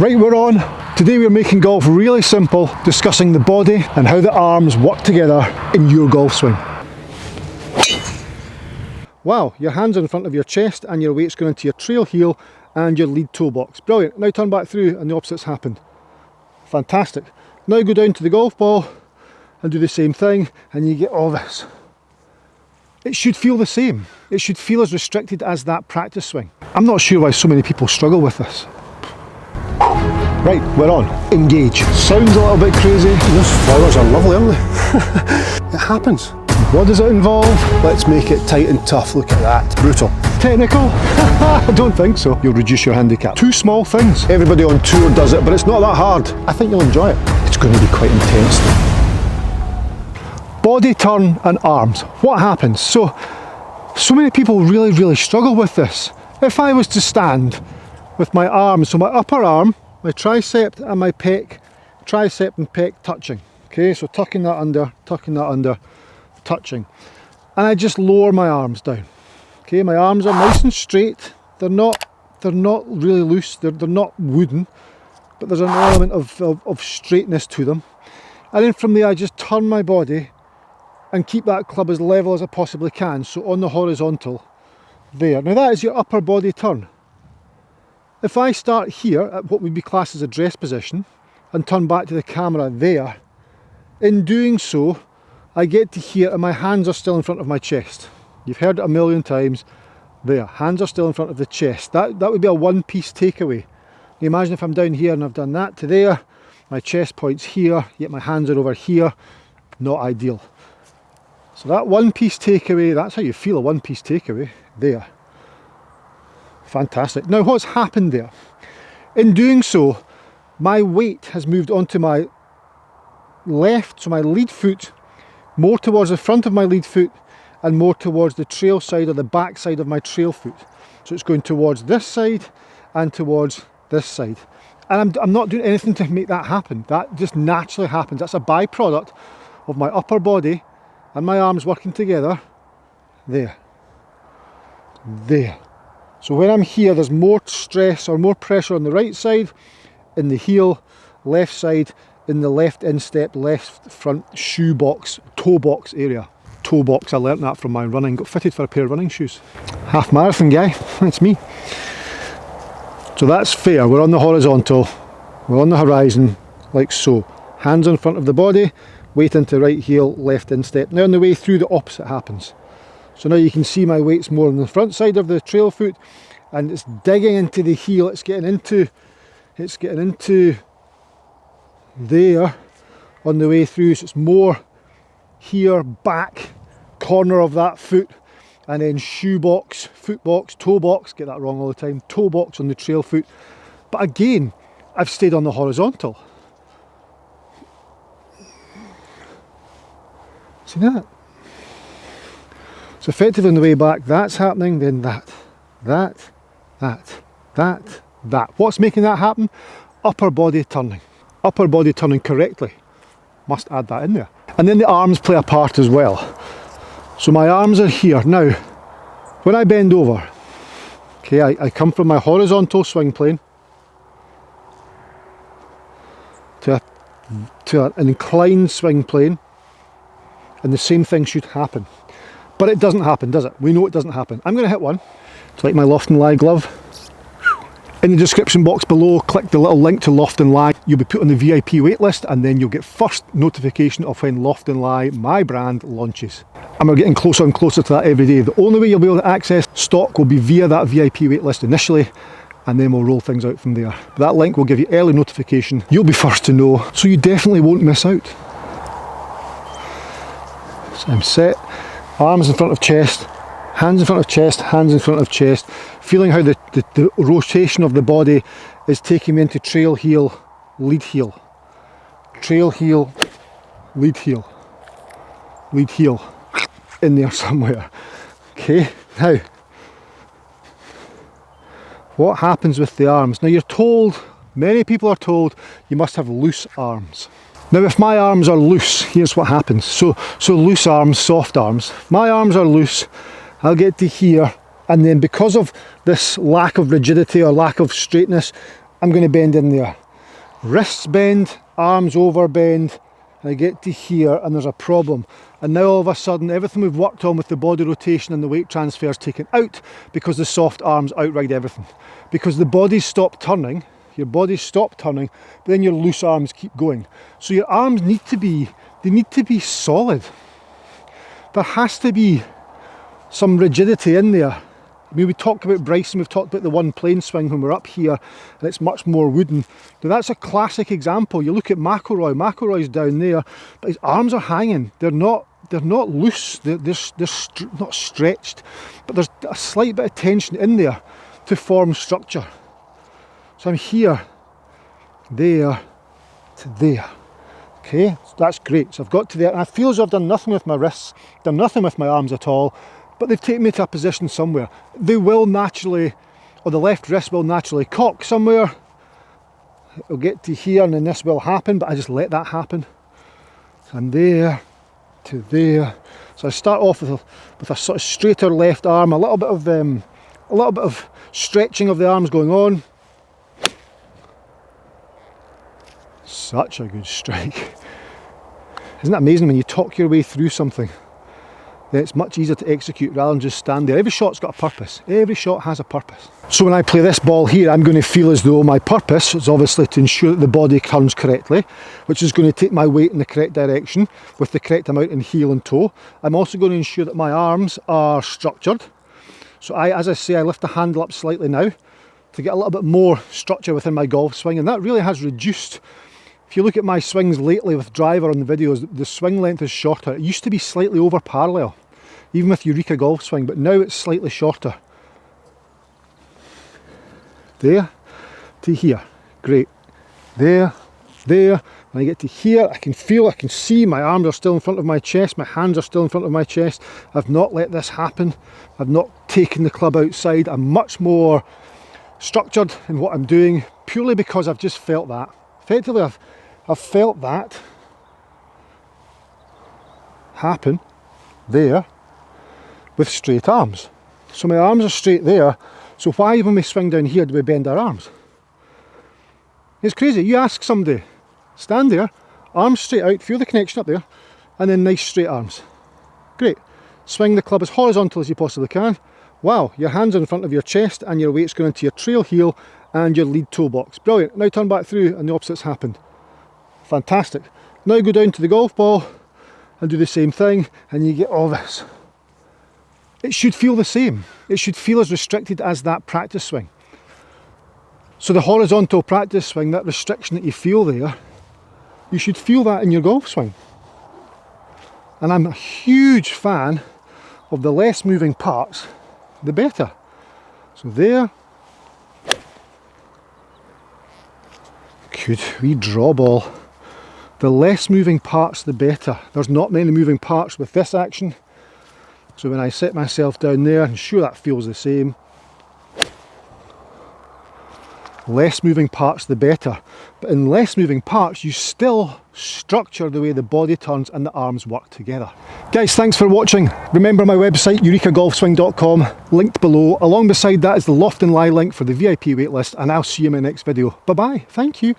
Right, we're on. Today we're making golf really simple, discussing the body and how the arms work together in your golf swing. Wow, your hands are in front of your chest and your weight's going into your trail heel and your lead toe box. Brilliant. Now turn back through and the opposite's happened. Fantastic. Now go down to the golf ball and do the same thing and you get all this. It should feel the same. It should feel as restricted as that practice swing. I'm not sure why so many people struggle with this. Right, we're on. Engage. Sounds a little bit crazy. Those flowers are lovely, aren't they? It happens. What does it involve? Let's make it tight and tough. Look at that. Brutal. Technical? I don't think so. You'll reduce your handicap. Two small things. Everybody on tour does it, but it's not that hard. I think you'll enjoy it. It's going to be quite intense though. Body turn and arms. What happens? So many people really struggle with this. If I was to stand with my arms, so my upper arm, my tricep and my pec, tricep and pec touching. Okay, so tucking that under, touching. And I just lower my arms down. Okay, my arms are nice and straight. They're not really loose, they're not wooden, but there's an element of straightness to them. And then from there I just turn my body and keep that club as level as I possibly can, so on the horizontal there. Now that is your upper body turn. If I start here at what would be classed as a dress position and turn back to the camera there, in doing so I get to here and my hands are still in front of my chest. You've heard it a million times. There, hands are still in front of the chest. That would be a one-piece takeaway. You imagine if I'm down here and I've done that to there, my chest points here, yet my hands are over here. Not ideal. So that one-piece takeaway, that's how you feel a one-piece takeaway, there. Fantastic. Now what's happened there? In doing so, my weight has moved onto my left, so my lead foot, more towards the front of my lead foot and more towards the trail side or the back side of my trail foot. So it's going towards this side and towards this side. And I'm not doing anything to make that happen. That just naturally happens. That's a byproduct of my upper body and my arms working together. There. There. So when I'm here, there's more stress or more pressure on the right side, in the heel, left side, in the left instep, left front shoe box, toe box area. Toe box, I learnt that from my running, got fitted for a pair of running shoes. Half marathon guy, that's me. So that's fair, we're on the horizontal, we're on the horizon, like so. Hands in front of the body, weight into right heel, left instep. Now on the way through, the opposite happens. So now you can see my weight's more on the front side of the trail foot and it's digging into the heel, it's getting into there on the way through, so it's more here, back, corner of that foot, and then shoe box, foot box, toe box, get that wrong all the time, toe box on the trail foot. But again, I've stayed on the horizontal. See that? So effectively on the way back, that's happening, then that. What's making that happen? Upper body turning. Upper body turning correctly. Must add that in there. And then the arms play a part as well. So my arms are here. Now, when I bend over, okay, I come from my horizontal swing plane to an inclined swing plane, and the same thing should happen. But it doesn't happen, does it? We know it doesn't happen. I'm going to hit one. It's like my Loft and Lie glove. In the description box below, click the little link to Loft and Lie. You'll be put on the VIP waitlist and then you'll get first notification of when Loft and Lie, my brand, launches. And we're getting closer and closer to that every day. The only way you'll be able to access stock will be via that VIP waitlist initially, and then we'll roll things out from there. But that link will give you early notification. You'll be first to know, so you definitely won't miss out. So I'm set. Arms in front of chest, hands in front of chest, hands in front of chest, feeling how the rotation of the body is taking me into trail heel, lead heel. Trail heel, lead heel. Lead heel. In there somewhere. Okay, now, what happens with the arms? Now you're told, many people are told, you must have loose arms. Now if my arms are loose, here's what happens. So loose arms, soft arms. My arms are loose, I'll get to here, and then because of this lack of rigidity or lack of straightness, I'm going to bend in there. Wrists bend, arms over bend, and I get to here and there's a problem. And now all of a sudden everything we've worked on with the body rotation and the weight transfer is taken out because the soft arms outride everything. Because the body's stopped turning, your body's stopped turning, but then your loose arms keep going. So your arms need to be solid. There has to be some rigidity in there. I mean, we talked about Bryson, we've talked about the one plane swing when we're up here and it's much more wooden. Now that's a classic example. You look at McIlroy's down there, but his arms are hanging. They're not loose, they're not stretched, but there's a slight bit of tension in there to form structure. So I'm here, there, to there. Okay, so that's great. So I've got to there and I feel as though I've done nothing with my wrists, done nothing with my arms at all, but they've taken me to a position somewhere. They will naturally, or the left wrist will naturally cock somewhere. It'll get to here and then this will happen, but I just let that happen. So I'm there, to there. So I start off with a sort of straighter left arm, a little bit of stretching of the arms going on. Such a good strike. Isn't that amazing when you talk your way through something? Then it's much easier to execute rather than just stand there. Every shot's got a purpose. Every shot has a purpose. So when I play this ball here, I'm going to feel as though my purpose is obviously to ensure that the body turns correctly, which is going to take my weight in the correct direction with the correct amount in heel and toe. I'm also going to ensure that my arms are structured. So as I say, I lift the handle up slightly now to get a little bit more structure within my golf swing, and that really has reduced. If you look at my swings lately with driver on the videos, the swing length is shorter. It used to be slightly over parallel, even with Eureka golf swing, but now it's slightly shorter. There to here, great. There. When I get to here, I can feel, I can see my arms are still in front of my chest, my hands are still in front of my chest. I've not let this happen. I've not taken the club outside. I'm much more structured in what I'm doing, purely because I've just felt that. Effectively, I've felt that happen there with straight arms. So my arms are straight there, so why when we swing down here do we bend our arms? It's crazy. You ask somebody, stand there, arms straight out, feel the connection up there, and then nice straight arms. Great. Swing the club as horizontal as you possibly can. Wow, your hands are in front of your chest and your weight's going into your trail heel and your lead toe box. Brilliant. Now turn back through and the opposite's happened. Fantastic. Now go down to the golf ball and do the same thing and you get all this. It should feel the same. It should feel as restricted as that practice swing. So the horizontal practice swing, that restriction that you feel there, you should feel that in your golf swing. And I'm a huge fan of the less moving parts, the better. So there. Good wee draw ball. The less moving parts, the better. There's not many moving parts with this action. So when I set myself down there, and sure that feels the same. Less moving parts, the better. But in less moving parts, you still structure the way the body turns and the arms work together. Guys, thanks for watching. Remember my website, eurekagolfswing.com, linked below. Along beside that is the Loft and Lie link for the VIP waitlist, and I'll see you in my next video. Bye bye. Thank you.